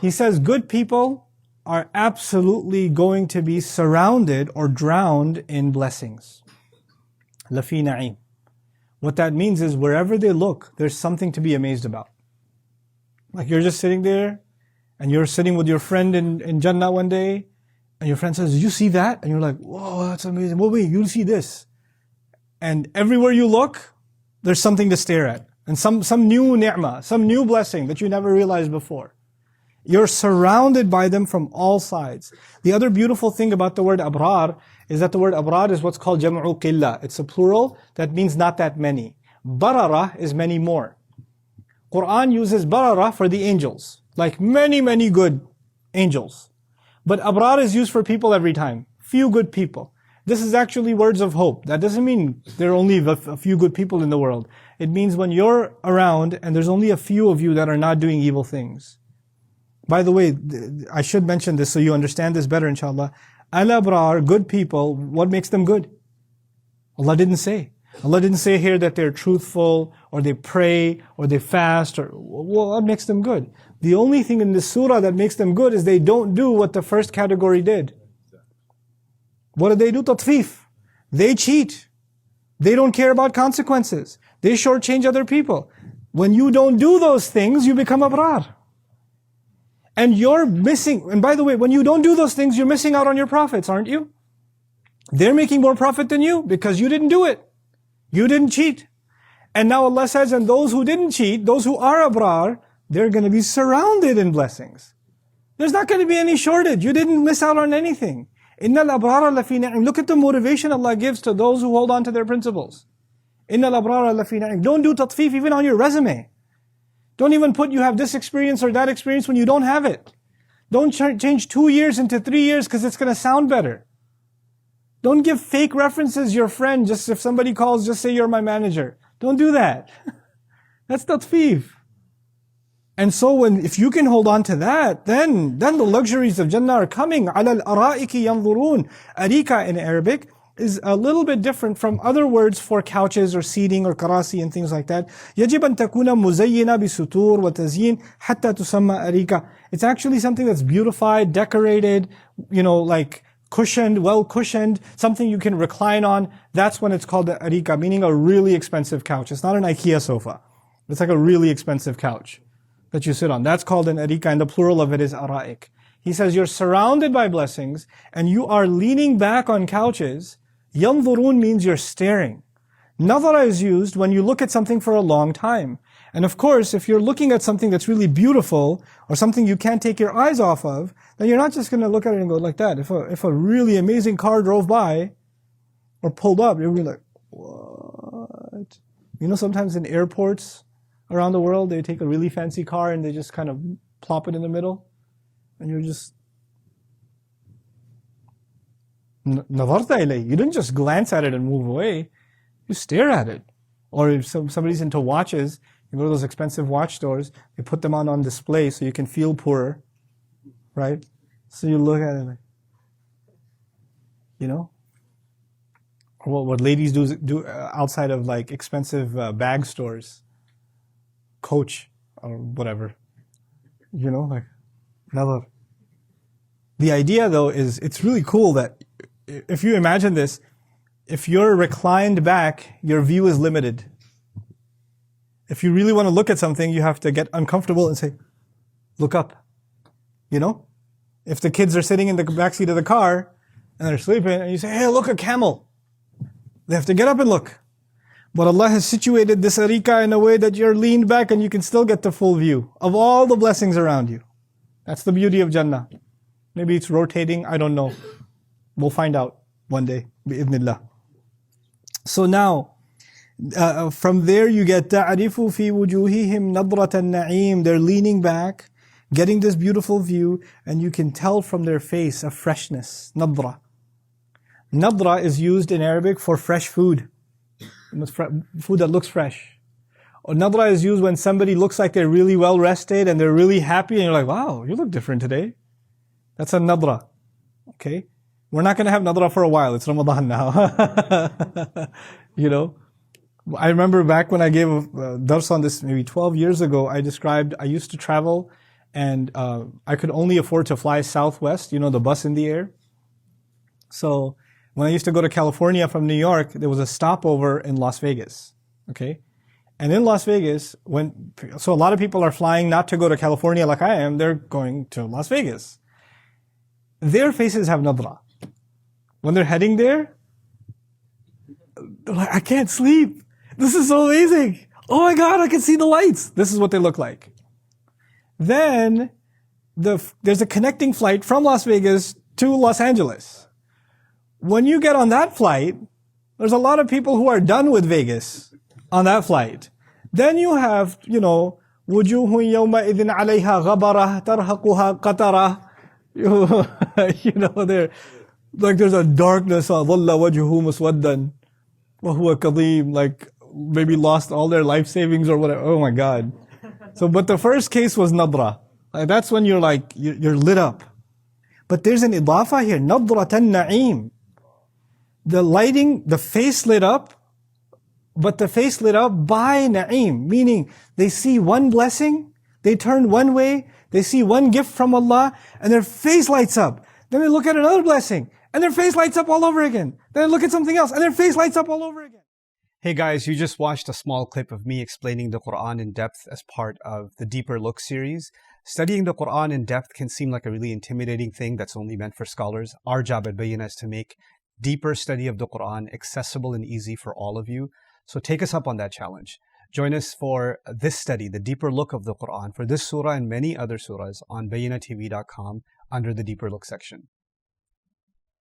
He says good people are absolutely going to be surrounded or drowned in blessings. لَفِي نَعِيمٍ. What that means is wherever they look, there's something to be amazed about. Like you're just sitting there, and you're sitting with your friend in Jannah one day, and your friend says, "Did you see that?" And you're like, "Whoa, that's amazing. Well, wait, you'll see this." And everywhere you look, there's something to stare at. And some new ni'mah, some new blessing that you never realized before. You're surrounded by them from all sides. The other beautiful thing about the word abrar is that the word abrar is what's called jam'u qillah. It's a plural that means not that many. Barara is many more. Quran uses barara for the angels, like many, many good angels. But abrar is used for people every time. Few good people. This is actually words of hope. That doesn't mean there are only a few good people in the world. It means when you're around and there's only a few of you that are not doing evil things. By the way, I should mention this so you understand this better, inshallah. Al-abrar, good people, what makes them good? Allah didn't say. Allah didn't say here that they're truthful, or they pray, or they fast, or what makes them good? The only thing in this surah that makes them good is they don't do what the first category did. What do? Tatfif. They cheat. They don't care about consequences. They shortchange other people. When you don't do those things, you become abrar. And you're missing, and by the way, when you don't do those things, you're missing out on your profits, aren't you? They're making more profit than you because you didn't do it. You didn't cheat. And now Allah says, and those who didn't cheat, those who are abrar, they're going to be surrounded in blessings. There's not going to be any shortage. You didn't miss out on anything. Innal abrara lafi na'im. Look at the motivation Allah gives to those who hold on to their principles. Innal abrara lafi na'im. Don't do tatfif even on your resume. Don't even put you have this experience or that experience when you don't have it. Don't change 2 years into 3 years because it's going to sound better. Don't give fake references your friend. Just if somebody calls, just say you're my manager. Don't do that. That's tatfif. And so if you can hold on to that, then the luxuries of Jannah are coming. عَلَى الْأَرَائِكِ يَنْظُرُونَ. Arika in Arabic is a little bit different from other words for couches or seating or karasi and things like that. يجب أن تكون مزينة بسطور وتزيين حتى تسمى أريكة. It's actually something that's beautified, decorated, like cushioned, well cushioned, something you can recline on. That's when it's called the arika, meaning a really expensive couch. It's not an IKEA sofa. It's like a really expensive couch that you sit on. That's called an arika, and the plural of it is araik. He says you're surrounded by blessings and you are leaning back on couches. Yanzurun means you're staring. Nadhara is used when you look at something for a long time. And of course, if you're looking at something that's really beautiful or something you can't take your eyes off of, then you're not just going to look at it and go like that. If a really amazing car drove by or pulled up, you'll be like, what? Sometimes in airports around the world, they take a really fancy car and they just kind of plop it in the middle. And you're just navarta ilay. You didn't just glance at it and move away. You stare at it. Or if somebody's into watches, you go to those expensive watch stores, they put them on display so you can feel poorer. Right? So you look at it like, what ladies do outside of like expensive bag stores, Coach or whatever. Like, never. The idea though is, it's really cool that if you imagine this, if you're reclined back, your view is limited. If you really want to look at something, you have to get uncomfortable and say, look up. If the kids are sitting in the backseat of the car and they're sleeping and you say, hey, look, a camel. They have to get up and look. But Allah has situated this arika in a way that you're leaned back and you can still get the full view of all the blessings around you. That's the beauty of Jannah. Maybe it's rotating, I don't know. We'll find out one day, bi'idhnillah. So now, from there you get تَعْرِفُ فِي وُجُوهِهِمْ نَضْرَةَ النَّعِيمِ. They're leaning back, getting this beautiful view, and you can tell from their face a freshness, nadra. Nadra is used in Arabic for fresh food. Food that looks fresh. Or nadra is used when somebody looks like they're really well rested and they're really happy and you're like, wow, you look different today. That's a nadra. Okay? We're not going to have nadra for a while. It's Ramadan now. I remember back when I gave a dars on this maybe 12 years ago, I used to travel and I could only afford to fly Southwest, the bus in the air. So when I used to go to California from New York, there was a stopover in Las Vegas. Okay? And in Las Vegas, so a lot of people are flying not to go to California like I am, they're going to Las Vegas. Their faces have nadra. When they're heading there, they're like, I can't sleep. This is so amazing. Oh my God, I can see the lights. This is what they look like. Then there's a connecting flight from Las Vegas to Los Angeles. When you get on that flight, there's a lot of people who are done with Vegas on that flight. Then you have, وُجُوهٌ يَوْمَئِذٍ عَلَيْهَا غَبَرَةٌ تَرْهَقُهَا قَتَرَةٌ. They're like there's a darkness on ظَلَّ وَجْهُهُ مُسْوَدًّا وَهُوَ كَظِيمٌ, like maybe lost all their life savings or whatever. Oh my God. So, but the first case was nadra. Like, that's when you're lit up. But there's an idafa here, nadratan na'im. The lighting, the face lit up, but the face lit up by na'im, meaning they see one blessing, they turn one way, they see one gift from Allah, and their face lights up. Then they look at another blessing, and their face lights up all over again. Then they look at something else, and their face lights up all over again. Hey guys, you just watched a small clip of me explaining the Quran in depth as part of the Deeper Look series. Studying the Quran in depth can seem like a really intimidating thing that's only meant for scholars. Our job at Bayyinah is to make deeper study of the Quran accessible and easy for all of you. So take us up on that challenge. Join us for this study, the Deeper Look of the Quran, for this surah and many other surahs on BayyinahTV.com under the Deeper Look section.